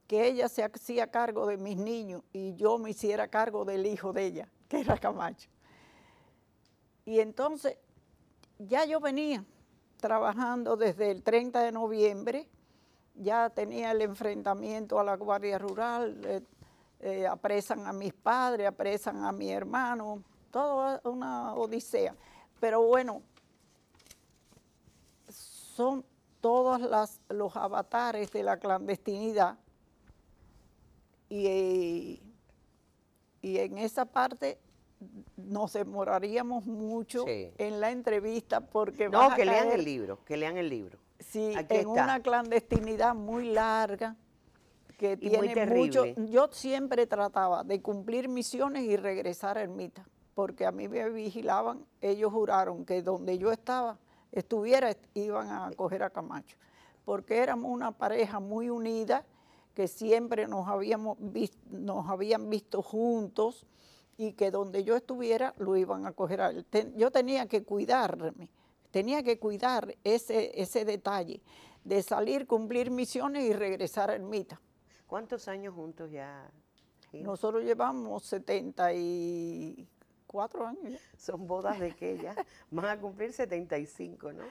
que ella se hacía cargo de mis niños y yo me hiciera cargo del hijo de ella, que era Camacho. Y entonces, ya yo venía trabajando desde el 30 de noviembre, ya tenía el enfrentamiento a la Guardia Rural, apresan a mis padres, apresan a mi hermano, toda una odisea. Pero bueno, son todos los avatares de la clandestinidad y en esa parte nos demoraríamos mucho en la entrevista porque... No, que lean el libro, que lean el libro. Sí, en una clandestinidad muy larga, que tiene mucho... Yo siempre trataba de cumplir misiones y regresar a Ermita, porque a mí me vigilaban, ellos juraron que donde yo estaba estuviera, iban a coger a Camacho, porque éramos una pareja muy unida, que siempre nos habían visto juntos y que donde yo estuviera lo iban a coger a él. Yo tenía que cuidarme, tenía que cuidar ese detalle de salir, cumplir misiones y regresar a Ermita. ¿Cuántos años juntos ya, Gina? Nosotros llevamos 74 años ya. Son bodas de que ya van a cumplir 75, ¿no?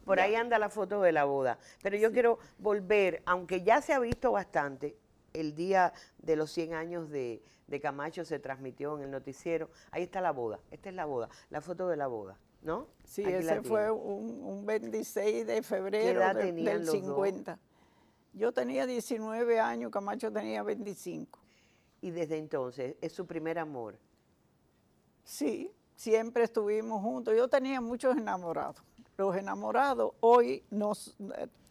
Por ahí anda la foto de la boda. Pero yo quiero volver, aunque ya se ha visto bastante, el día de los 100 años de Camacho se transmitió en el noticiero. Ahí está la boda, esta es la boda, la foto de la boda, ¿no? Sí, aquí ese fue un 26 de febrero del 50. Yo tenía 19 años, Camacho tenía 25. Y desde entonces, ¿es su primer amor? Sí, siempre estuvimos juntos. Yo tenía muchos enamorados. Los enamorados hoy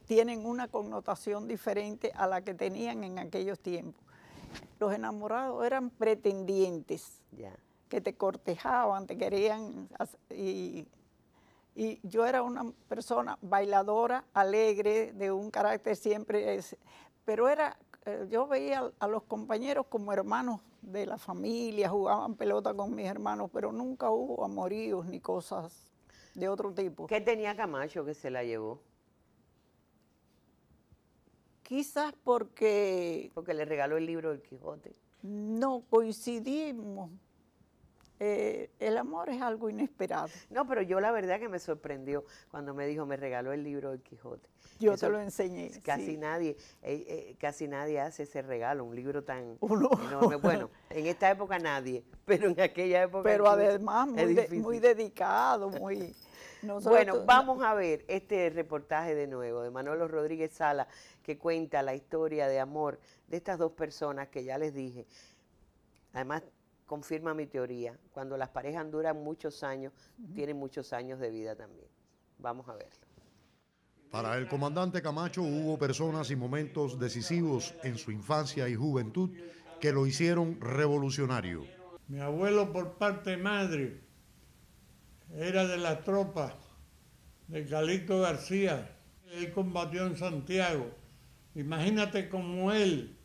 tienen una connotación diferente a la que tenían en aquellos tiempos. Los enamorados eran pretendientes, que te cortejaban, te querían, y yo era una persona bailadora, alegre, de un carácter siempre, pero yo veía a los compañeros como hermanos de la familia, jugaban pelota con mis hermanos, pero nunca hubo amoríos ni cosas de otro tipo. ¿Qué tenía Camacho que se la llevó? Quizás porque le regaló el libro del Quijote. No coincidimos. El amor es algo inesperado. No, pero yo la verdad que me sorprendió cuando me dijo, me regaló el libro del Quijote. Yo te lo enseñé. Casi nadie hace ese regalo, un libro tan enorme. Bueno, en esta época nadie, pero en aquella época... Pero además muy dedicado, muy... Bueno, vamos a ver este reportaje de nuevo de Manolo Rodríguez Sala, que cuenta la historia de amor de estas dos personas que ya les dije. Además, confirma mi teoría, cuando las parejas duran muchos años, tienen muchos años de vida también. Vamos a verlo. Para el comandante Camacho hubo personas y momentos decisivos en su infancia y juventud que lo hicieron revolucionario. Mi abuelo por parte de madre era de la tropa de Calixto García. Él combatió en Santiago. Imagínate cómo él,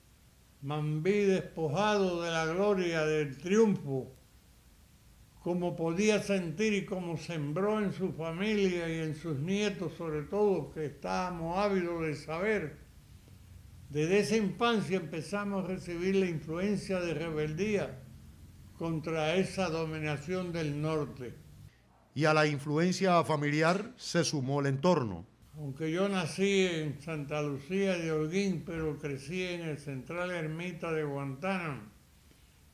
Mambí despojado de la gloria del triunfo, cómo podía sentir y cómo sembró en su familia y en sus nietos, sobre todo, que estábamos ávidos de saber. Desde esa infancia empezamos a recibir la influencia de rebeldía contra esa dominación del norte. Y a la influencia familiar se sumó el entorno. Aunque yo nací en Santa Lucía de Holguín, pero crecí en el Central Ermita de Guantánamo.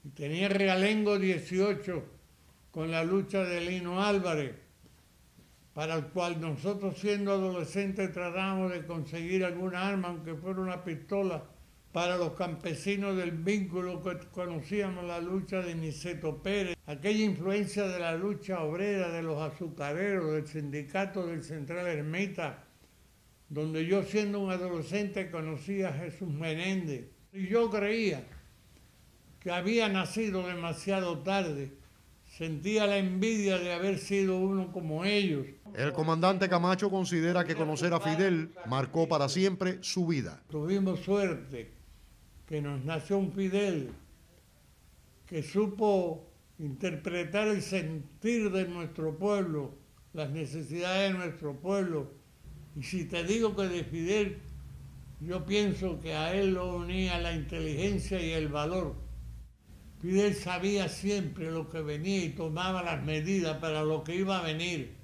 Y tenía realengo 18 con la lucha de Lino Álvarez, para el cual nosotros siendo adolescentes tratábamos de conseguir alguna arma, aunque fuera una pistola, para los campesinos del vínculo que conocíamos la lucha de Niceto Pérez. Aquella influencia de la lucha obrera, de los azucareros, del sindicato del Central Ermita, donde yo siendo un adolescente conocí a Jesús Menéndez. Y yo creía que había nacido demasiado tarde. Sentía la envidia de haber sido uno como ellos. El comandante Camacho considera que conocer a Fidel marcó para siempre su vida. Tuvimos suerte que nos nació un Fidel que supo interpretar el sentir de nuestro pueblo, las necesidades de nuestro pueblo. Y si te digo que de Fidel, yo pienso que a él lo unía la inteligencia y el valor. Fidel sabía siempre lo que venía y tomaba las medidas para lo que iba a venir.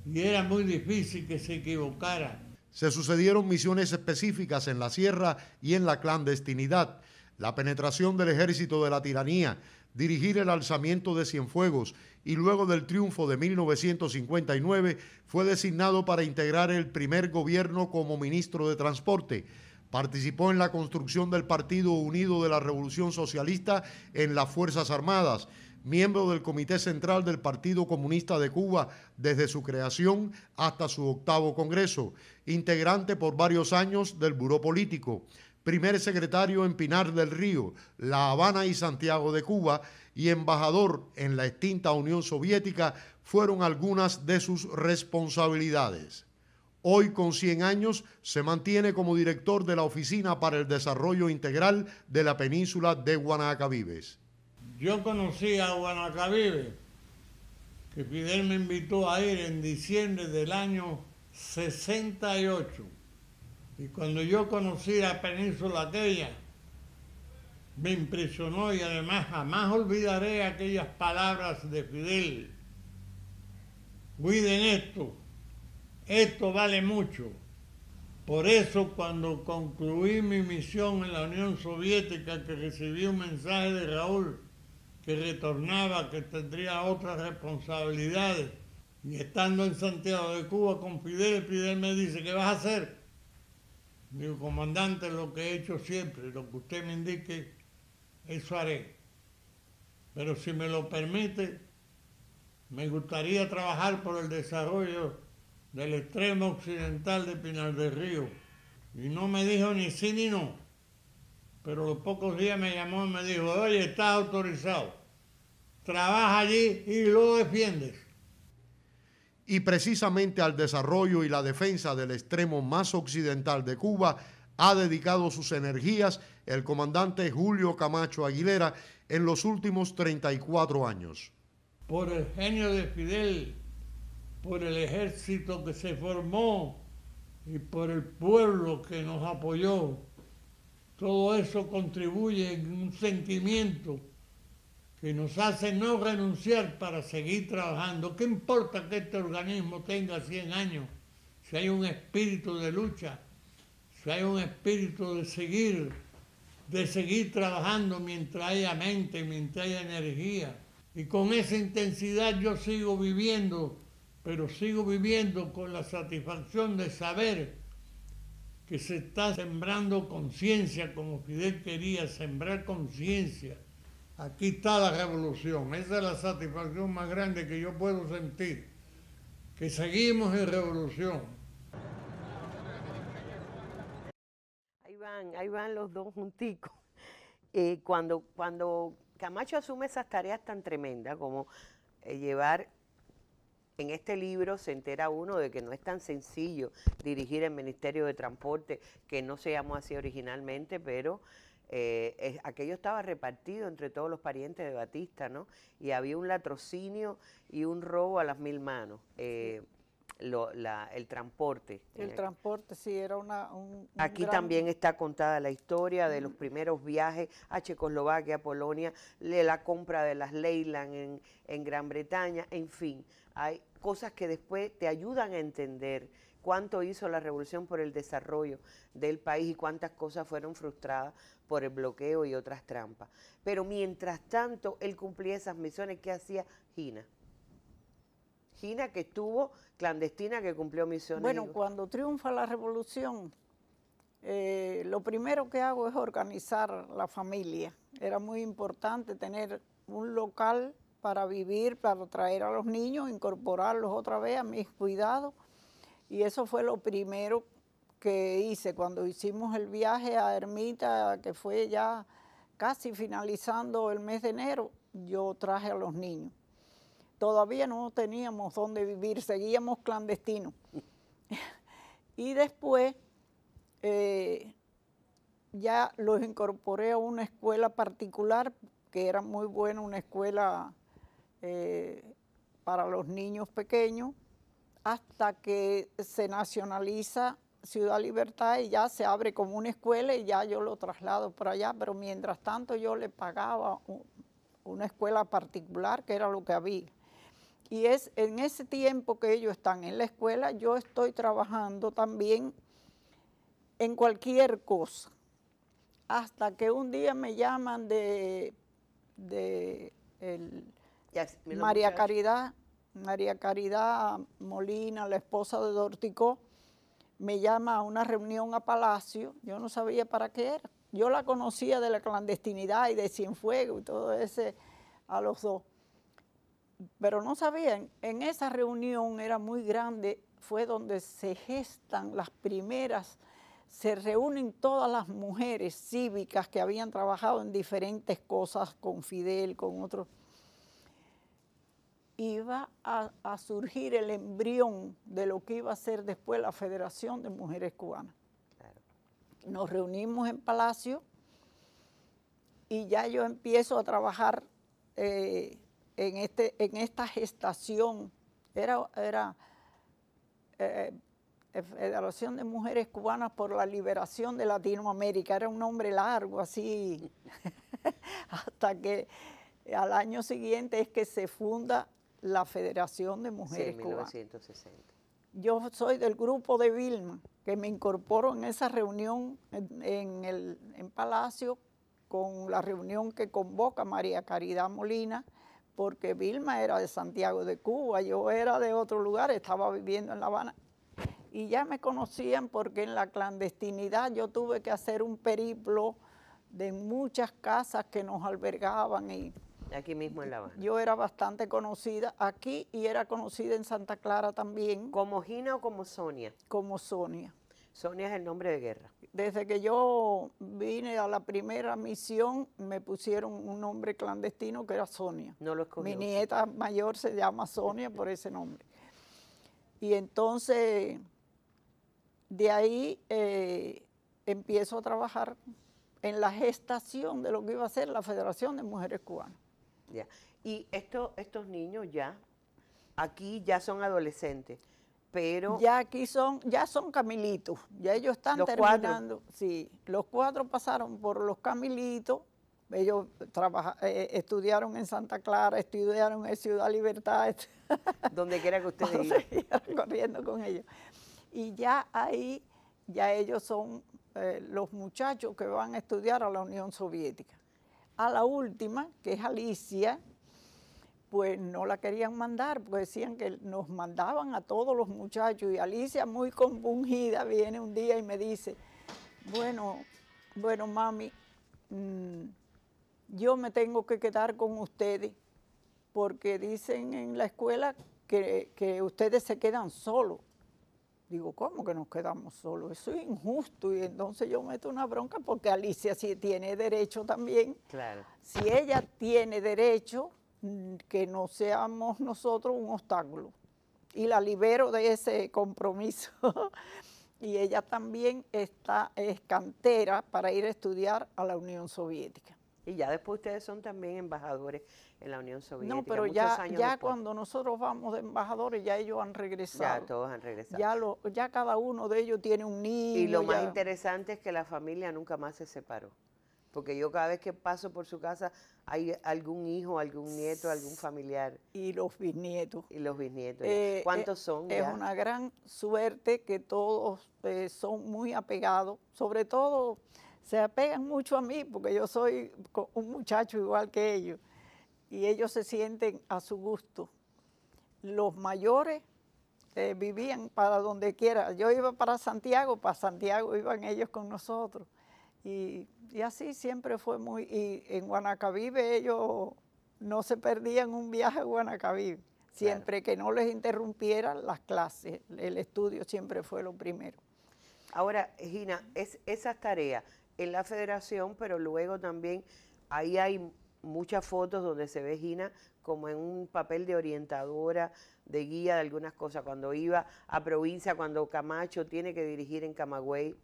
Y era muy difícil que se equivocara. Se sucedieron misiones específicas en la sierra y en la clandestinidad, la penetración del ejército de la tiranía, dirigir el alzamiento de Cienfuegos y luego del triunfo de 1959 fue designado para integrar el primer gobierno como ministro de Transporte. Participó en la construcción del Partido Unido de la Revolución Socialista en las Fuerzas Armadas, miembro del Comité Central del Partido Comunista de Cuba desde su creación hasta su 8º Congreso, integrante por varios años del Buró Político, primer secretario en Pinar del Río, La Habana y Santiago de Cuba, y embajador en la extinta Unión Soviética, fueron algunas de sus responsabilidades. Hoy, con 100 años, se mantiene como director de la Oficina para el Desarrollo Integral de la Península de Guanacabibes. Yo conocí a Guanacabibes, que Fidel me invitó a ir en diciembre del año 68. Y cuando yo conocí la península aquella, me impresionó y además jamás olvidaré aquellas palabras de Fidel. Cuiden esto vale mucho. Por eso cuando concluí mi misión en la Unión Soviética, que recibí un mensaje de Raúl que retornaba, que tendría otras responsabilidades, y estando en Santiago de Cuba con Fidel, Fidel me dice, ¿qué vas a hacer? Digo, comandante, lo que he hecho siempre, lo que usted me indique, eso haré. Pero si me lo permite, me gustaría trabajar por el desarrollo del extremo occidental de Pinar del Río. Y no me dijo ni sí ni no. Pero a los pocos días me llamó y me dijo, oye, estás autorizado. Trabaja allí y lo defiendes. Y precisamente al desarrollo y la defensa del extremo más occidental de Cuba ha dedicado sus energías el comandante Julio Camacho Aguilera en los últimos 34 años. Por el genio de Fidel, por el ejército que se formó y por el pueblo que nos apoyó, todo eso contribuye en un sentimiento que nos hace no renunciar para seguir trabajando. ¿Qué importa que este organismo tenga 100 años? Si hay un espíritu de lucha, si hay un espíritu de seguir trabajando mientras haya mente, mientras haya energía. Y con esa intensidad yo sigo viviendo, pero sigo viviendo con la satisfacción de saber que se está sembrando conciencia, como Fidel quería, sembrar conciencia. Aquí está la revolución, esa es la satisfacción más grande que yo puedo sentir, que seguimos en revolución. Ahí van los dos junticos. Cuando Camacho asume esas tareas tan tremendas como llevar, en este libro se entera uno de que no es tan sencillo dirigir el Ministerio de Transporte, que no se llamó así originalmente, pero aquello estaba repartido entre todos los parientes de Batista, ¿no? Y había un latrocinio y un robo a las 1000 manos. El transporte. El transporte, sí, era un Aquí gran... también está contada la historia de los primeros viajes a Checoslovaquia, a Polonia, de la compra de las Leyland en Gran Bretaña, en fin. Hay cosas que después te ayudan a entender cuánto hizo la revolución por el desarrollo del país y cuántas cosas fueron frustradas por el bloqueo y otras trampas. Pero mientras tanto, él cumplía esas misiones que hacía Gina. Gina, que estuvo clandestina, que cumplió misiones. Bueno, cuando triunfa la revolución, lo primero que hago es organizar la familia. Era muy importante tener un local para vivir, para traer a los niños, incorporarlos otra vez a mis cuidados. Y eso fue lo primero que hice cuando hicimos el viaje a Ermita, que fue ya casi finalizando el mes de enero. Yo traje a los niños. Todavía no teníamos dónde vivir, seguíamos clandestinos. Y después ya los incorporé a una escuela particular, que era muy buena, una escuela para los niños pequeños, hasta que se nacionaliza Ciudad Libertad y ya se abre como una escuela y ya yo lo traslado por allá, pero mientras tanto yo le pagaba una escuela particular, que era lo que había. Y es en ese tiempo que ellos están en la escuela, yo estoy trabajando también en cualquier cosa. Hasta que un día me llaman María Caridad Molina, la esposa de Dorticó, me llama a una reunión a Palacio. Yo no sabía para qué era. Yo la conocía de la clandestinidad y de Cienfuegos y todo ese, a los dos. Pero no sabían, en esa reunión era muy grande, fue donde se gestan las primeras se reúnen todas las mujeres cívicas que habían trabajado en diferentes cosas con Fidel, con otros. Iba a surgir el embrión de lo que iba a ser después la Federación de Mujeres Cubanas. Claro. Nos reunimos en Palacio y ya yo empiezo a trabajar en esta gestación. Era Federación de Mujeres Cubanas por la Liberación de Latinoamérica. Era un nombre largo, así, hasta que al año siguiente es que se funda la Federación de Mujeres Cubanas. 1960. Yo soy del grupo de Vilma, que me incorporo en esa reunión en Palacio, con la reunión que convoca María Caridad Molina, porque Vilma era de Santiago de Cuba, yo era de otro lugar, estaba viviendo en La Habana. Y ya me conocían porque en la clandestinidad yo tuve que hacer un periplo de muchas casas que nos albergaban. Y aquí mismo en La Habana. yo era bastante conocida aquí y era conocida en Santa Clara también. ¿Como Gina o como Sonia? Como Sonia. Sonia es el nombre de guerra. Desde que yo vine a la primera misión, me pusieron un nombre clandestino que era Sonia. No lo escogió. Mi nieta mayor se llama Sonia por ese nombre. Y entonces, de ahí empiezo a trabajar en la gestación de lo que iba a ser la Federación de Mujeres Cubanas. Ya. Y estos niños ya, aquí ya son adolescentes, pero... Ya aquí ya son camilitos, ya ellos están terminando. Sí, los 4 pasaron por los camilitos, ellos estudiaron en Santa Clara, estudiaron en Ciudad Libertad. Donde quiera que ustedes iban. Corriendo con ellos. Y ya ahí, ya ellos son los muchachos que van a estudiar a la Unión Soviética. A la última, que es Alicia, pues no la querían mandar, porque decían que nos mandaban a todos los muchachos. Y Alicia, muy compungida, viene un día y me dice, bueno, mami, yo me tengo que quedar con ustedes, porque dicen en la escuela que ustedes se quedan solos. Digo, ¿cómo que nos quedamos solos? Eso es injusto. Y entonces yo meto una bronca porque Alicia sí tiene derecho también. Claro. Si ella tiene derecho, que no seamos nosotros un obstáculo. Y la libero de ese compromiso. Y ella también es cantera para ir a estudiar a la Unión Soviética. Y ya después ustedes son también embajadores en la Unión Soviética. No, pero ya cuando nosotros vamos de embajadores, ya ellos han regresado. Ya todos han regresado. Ya cada uno de ellos tiene un niño. Y lo más interesante es que la familia nunca más se separó. Porque yo cada vez que paso por su casa hay algún hijo, algún nieto, algún familiar. Y los bisnietos. Y los bisnietos. ¿Cuántos son ya? Es una gran suerte que todos son muy apegados. Sobre todo se apegan mucho a mí porque yo soy un muchacho igual que ellos. Y ellos se sienten a su gusto. Los mayores vivían para donde quiera. Yo iba para Santiago iban ellos con nosotros. Y así siempre fue muy... Y en Guanacavive ellos no se perdían un viaje a Guanacavive. Siempre que no les interrumpieran las clases, el estudio siempre fue lo primero. Ahora, Gina, esas tareas en la federación, pero luego también ahí hay muchas fotos donde se ve Gina como en un papel de orientadora, de guía de algunas cosas. Cuando iba a provincia, cuando Camacho tiene que dirigir en Camagüey,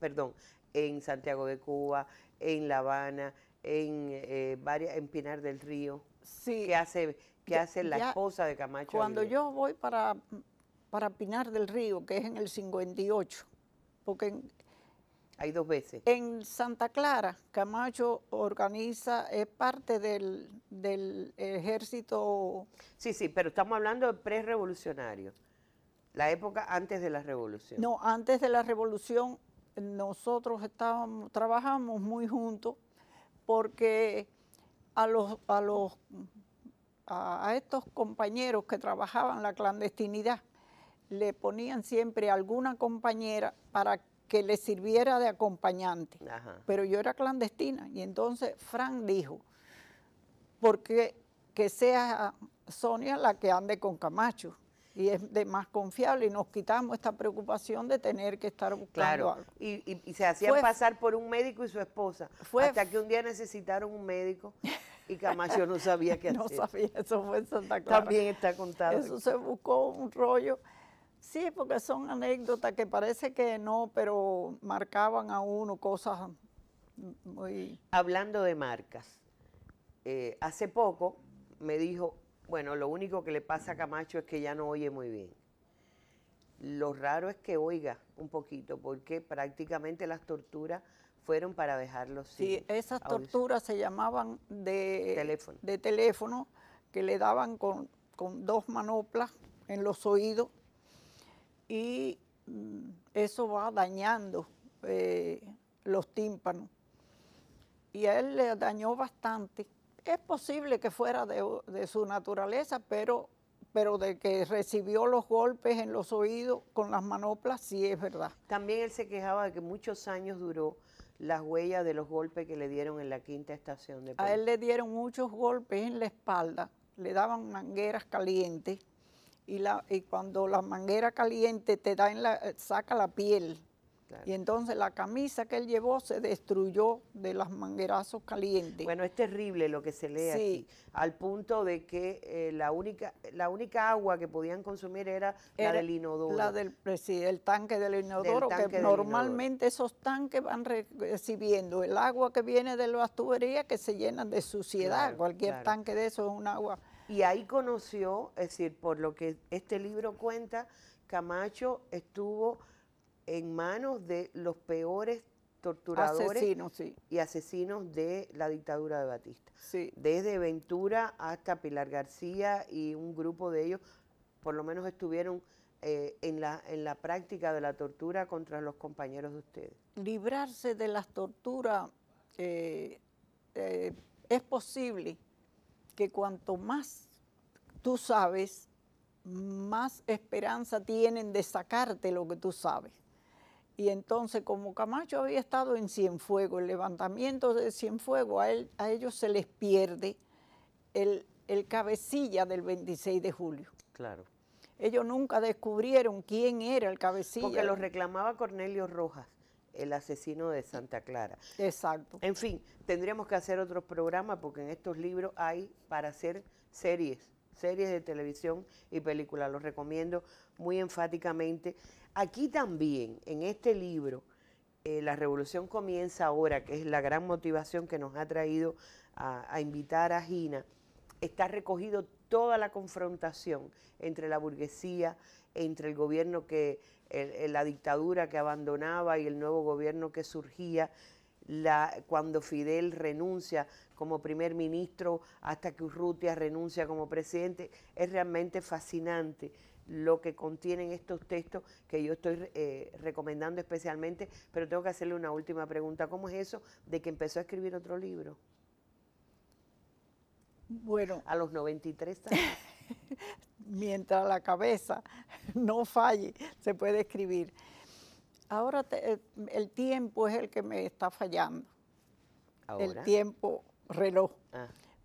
en Santiago de Cuba, en La Habana, en Pinar del Río. Sí. ¿Qué hace la esposa de Camacho? Cuando yo voy para Pinar del Río, que es en el 58, porque hay 2 veces. En Santa Clara, Camacho organiza, es parte del ejército. Sí, pero estamos hablando de pre-revolucionario, la época antes de la revolución. No, antes de la revolución nosotros trabajamos muy juntos porque a estos compañeros que trabajaban la clandestinidad le ponían siempre alguna compañera para que le sirviera de acompañante. Ajá. Pero yo era clandestina y entonces Frank dijo, porque que sea Sonia la que ande con Camacho. y es de más confiable y nos quitamos esta preocupación de tener que estar buscando algo. Y se hacían pasar por un médico y su esposa, hasta que un día necesitaron un médico y Camacho no sabía qué hacer. No sabía, eso fue en Santa Clara. También está contado. Eso se buscó un rollo. Sí, porque son anécdotas que parece que no, pero marcaban a uno cosas muy... Hablando de marcas, hace poco me dijo, bueno, lo único que le pasa a Camacho es que ya no oye muy bien. Lo raro es que oiga un poquito, porque prácticamente las torturas fueron para dejarlo sin Sí, esas torturas se llamaban de teléfono, que le daban con 2 manoplas en los oídos, y eso va dañando los tímpanos. Y a él le dañó bastante. Es posible que fuera de su naturaleza, pero de que recibió los golpes en los oídos con las manoplas, sí es verdad. También él se quejaba de que muchos años duró las huellas de los golpes que le dieron en la 5ª estación de policía. A él le dieron muchos golpes en la espalda, le daban mangueras calientes, y cuando la manguera caliente te da saca la piel. Claro. Y entonces la camisa que él llevó se destruyó de los manguerazos calientes. Bueno, es terrible lo que se lee aquí, al punto de que la única agua que podían consumir era la del inodoro. La del tanque del inodoro, que normalmente esos tanques van recibiendo el agua que viene de las tuberías que se llenan de suciedad. Claro, cualquier tanque de eso es un agua. Y ahí conoció, es decir, por lo que este libro cuenta, Camacho estuvo en manos de los peores torturadores y asesinos de la dictadura de Batista. Sí. Desde Ventura hasta Pilar García, y un grupo de ellos por lo menos estuvieron en la práctica de la tortura contra los compañeros de ustedes. Librarse de las torturas es posible que cuanto más tú sabes, más esperanza tienen de sacarte lo que tú sabes. Y entonces, como Camacho había estado en Cienfuegos, el levantamiento de Cienfuegos, a ellos se les pierde el cabecilla del 26 de julio. Claro. Ellos nunca descubrieron quién era el cabecilla. Porque lo reclamaba Cornelio Rojas, el asesino de Santa Clara. Exacto. En fin, tendríamos que hacer otros programas, porque en estos libros hay para hacer series de televisión y películas. Los recomiendo muy enfáticamente. Aquí también, en este libro, La Revolución Comienza Ahora, que es la gran motivación que nos ha traído a invitar a Gina, está recogido toda la confrontación entre la burguesía, entre el gobierno la dictadura que abandonaba y el nuevo gobierno que surgía, cuando Fidel renuncia como primer ministro hasta que Urrutia renuncia como presidente. Es realmente fascinante lo que contienen estos textos, que yo estoy recomendando especialmente, pero tengo que hacerle una última pregunta. ¿Cómo es eso de que empezó a escribir otro libro? Bueno, a los 93 años. Mientras la cabeza no falle, se puede escribir. Ahora el tiempo es el que me está fallando. ¿Ahora? El tiempo reloj.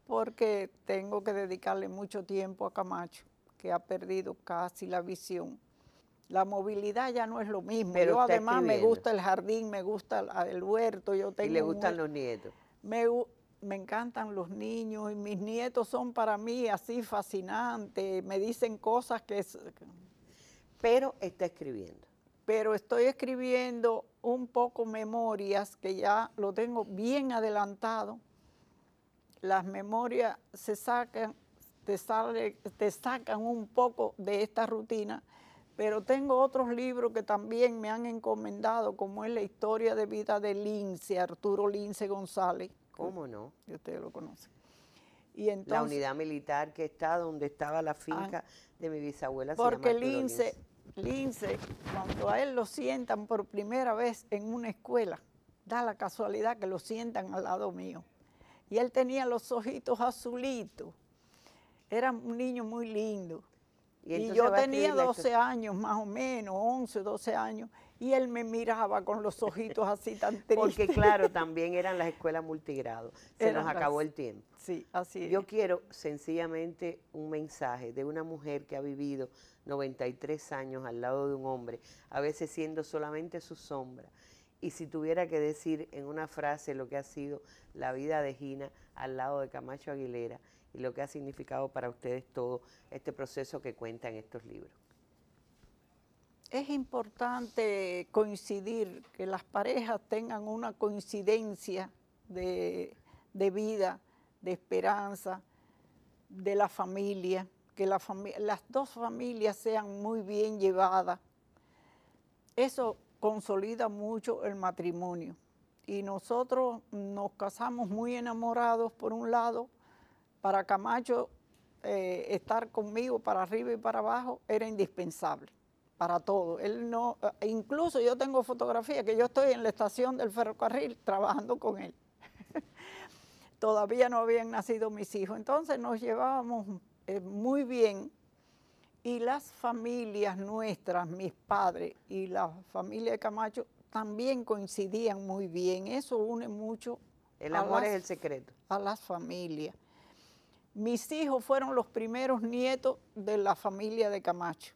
Porque tengo que dedicarle mucho tiempo a Camacho, que ha perdido casi la visión. La movilidad ya no es lo mismo. Pero yo además me gusta el jardín, me gusta el huerto. Yo tengo ¿Y le gustan los nietos? Me encantan los niños, y mis nietos son para mí así fascinantes, me dicen cosas que... Pero está escribiendo. Pero estoy escribiendo un poco memorias, que ya lo tengo bien adelantado. Las memorias te sacan un poco de esta rutina, pero tengo otros libros que también me han encomendado, como es la historia de vida de Lince, Arturo Lince González. ¿Cómo no? Ustedes lo conocen. Y entonces, la unidad militar que está donde estaba la finca de mi bisabuela. Porque Lince, cuando a él lo sientan por primera vez en una escuela, da la casualidad que lo sientan al lado mío. Y él tenía los ojitos azulitos. Era un niño muy lindo. Y yo tenía 12 años más o menos, 11, 12 años, y él me miraba con los ojitos así tan tristes. Porque claro, también eran las escuelas multigrado. Se nos acabó el tiempo. Sí, así es. Yo quiero sencillamente un mensaje de una mujer que ha vivido 93 años al lado de un hombre, a veces siendo solamente su sombra. Y si tuviera que decir en una frase lo que ha sido la vida de Gina al lado de Camacho Aguilera y lo que ha significado para ustedes todo este proceso que cuenta en estos libros. Es importante coincidir, que las parejas tengan una coincidencia de vida, de esperanza, de la familia, que las dos familias sean muy bien llevadas. Eso consolida mucho el matrimonio. Y nosotros nos casamos muy enamorados, por un lado. Para Camacho, estar conmigo para arriba y para abajo era indispensable para todo. Él no, incluso yo tengo fotografías que yo estoy en la estación del ferrocarril trabajando con él. Todavía no habían nacido mis hijos, entonces nos llevábamos muy bien. Y las familias nuestras, mis padres y la familia de Camacho, también coincidían muy bien. Eso une mucho. El amor es el secreto. A las familias. Mis hijos fueron los primeros nietos de la familia de Camacho.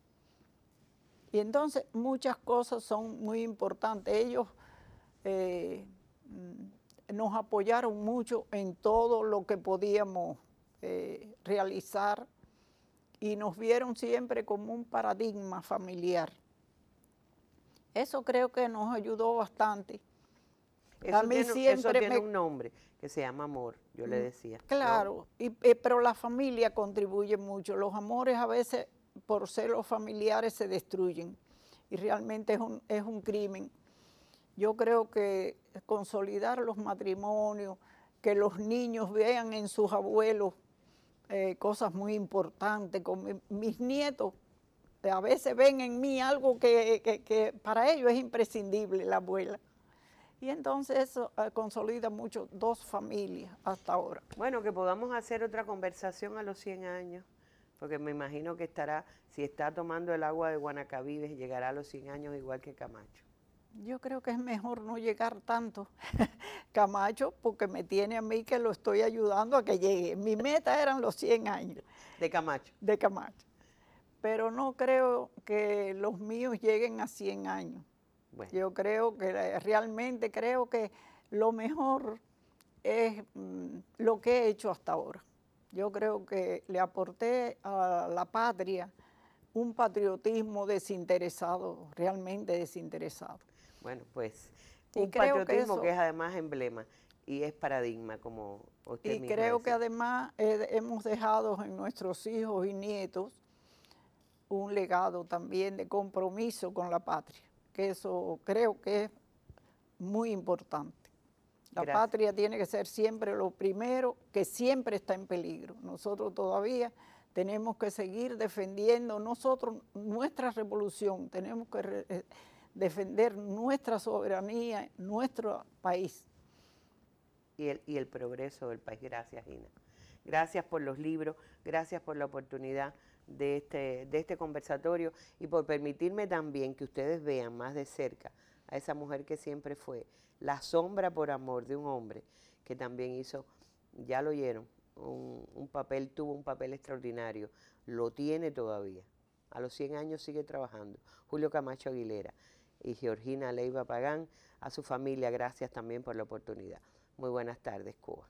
Y entonces muchas cosas son muy importantes. Ellos nos apoyaron mucho en todo lo que podíamos realizar y nos vieron siempre como un paradigma familiar. Eso creo que nos ayudó bastante. Eso tiene un nombre que se llama amor, yo le decía. Claro, ¿no? Pero la familia contribuye mucho. Los amores a veces, por celos familiares, se destruyen y realmente es un crimen. Yo creo que consolidar los matrimonios, que los niños vean en sus abuelos cosas muy importantes. Con mis nietos a veces ven en mí algo que para ellos es imprescindible, la abuela. Y entonces eso consolida mucho dos familias hasta ahora. Bueno, que podamos hacer otra conversación a los 100 años, porque me imagino que estará, si está tomando el agua de Guanacavives, llegará a los 100 años igual que Camacho. Yo creo que es mejor no llegar tanto, Camacho, porque me tiene a mí que lo estoy ayudando a que llegue. Mi meta eran los 100 años. De Camacho. De Camacho. Pero no creo que los míos lleguen a 100 años. Bueno. Yo creo que realmente creo que lo mejor es lo que he hecho hasta ahora. Yo creo que le aporté a la patria un patriotismo desinteresado, realmente desinteresado. Bueno, pues un patriotismo que es además emblema y es paradigma, como usted misma Y creo decía. que además hemos dejado en nuestros hijos y nietos un legado también de compromiso con la patria, que eso creo que es muy importante. La patria tiene que ser siempre lo primero, que siempre está en peligro. Nosotros todavía tenemos que seguir defendiendo nuestra revolución, tenemos que defender nuestra soberanía, nuestro país. Y el progreso del país. Gracias, Gina. Gracias por los libros, gracias por la oportunidad de este conversatorio y por permitirme también que ustedes vean más de cerca a esa mujer que siempre fue la sombra por amor de un hombre que también hizo, ya lo oyeron, tuvo un papel extraordinario, lo tiene todavía. A los 100 años sigue trabajando. Julio Camacho Aguilera y Georgina Leiva Pagán, a su familia, gracias también por la oportunidad. Muy buenas tardes, Cuba.